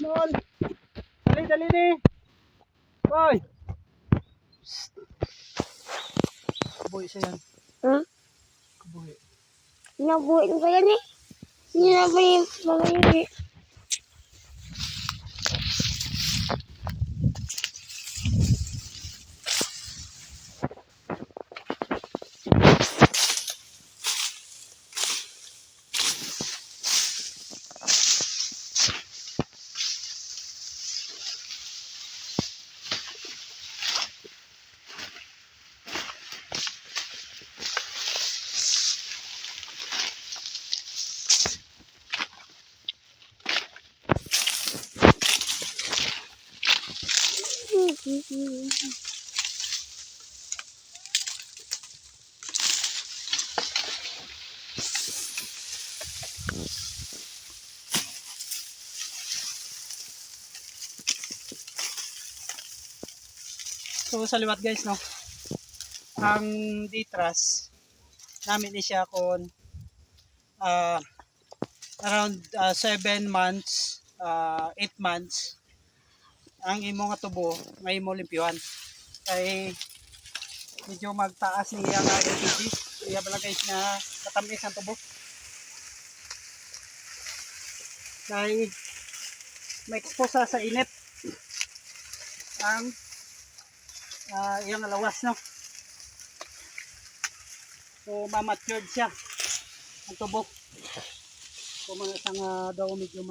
Nol. Dali, dali ni. Boy. Boy siya yan. Hmm? Boy. Nabuhin ko yan eh. Nabuhin mga yun eh. So sa liwat guys no. Ang ditras namin ni siya kon around 7 months, 8 months ang imo nga tubo nga imo limpyuhan. Kay medyo magtaas niya nga LPG. Iya bala guys na katamis ang tubo. Kay ma-expose sa init ang iyang lawas no. So ma-matured siya ang tubo. So mga isang daw medyo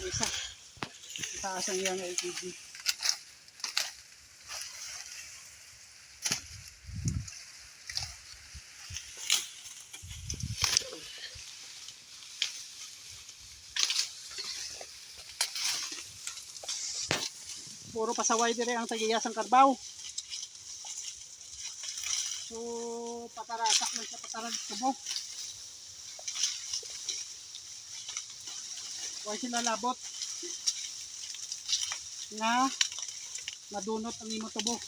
isa taas ang iyang LPG. Puro pasaway dire ang tagiyas ang karbaw. So patarasak man siya patarag tubo. Huwag sila labot na madunot ang imo tubo.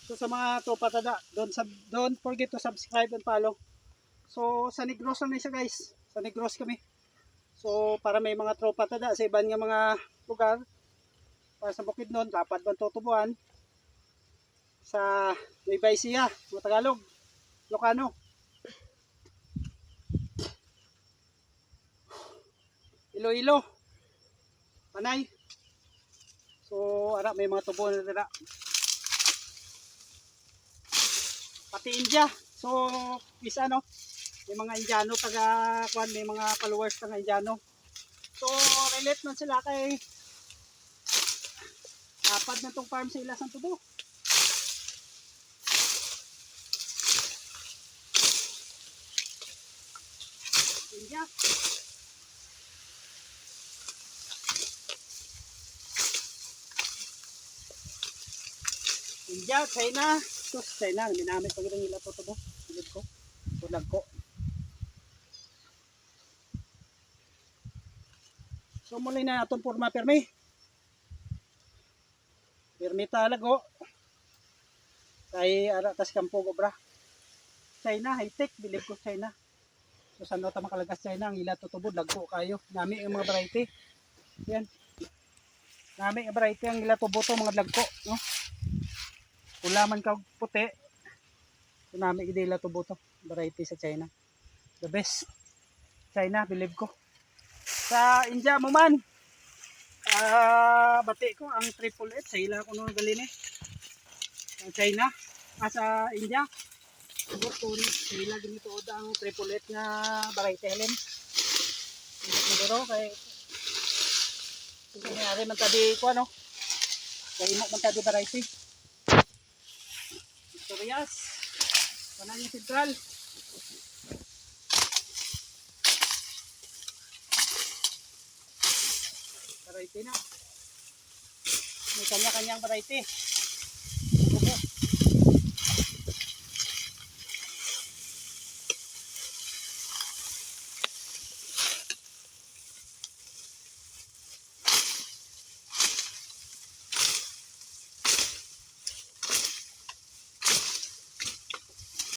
So sa mga tropa tada, don't forget to subscribe and follow. So sa Negros lang siya guys. Sa Negros kami. So para may mga tropa tada sa iban nga mga lugar, para sa Bukidnon, dapat man tutubuan sa Nueva Ecija, mga Tagalog, Ilocano. Iloilo, Panay. So ara may mga tubo na tada. Pati India. So isa no, may mga Indiano taga kuan, may mga followers taga Indiano. So relate man sila kay apat na tong farm sa ilas ang tubo. India. India, China. So China, minamit pag ilang ila po tubo. Silid ko. Tulag ko. So muli na atong porma permi. Permi talago. Kay ara tas kampo obra. China, high-tech, bilib ko China. So saan daw ta makalagas China, ang ila tutubod, lagko kayo. Nami ang mga variety. Yan. Nami ang variety ang ila tubo to, mga lagko. No? Kula man ka puti. So nami gid ila tubo to. Variety sa China. The best. China, bilib ko. Sa India mo man. Bati ko ang 888 sa ila ko nung gali ni. Sa China, sa India. Siguro sa ila ginito ang 888 nga variety helen. Siguro kay nangyari man tadi ko ano. Kay mo man tadi variety. Victorias. Pananya Sentral. variety na. May kanya-kanyang variety.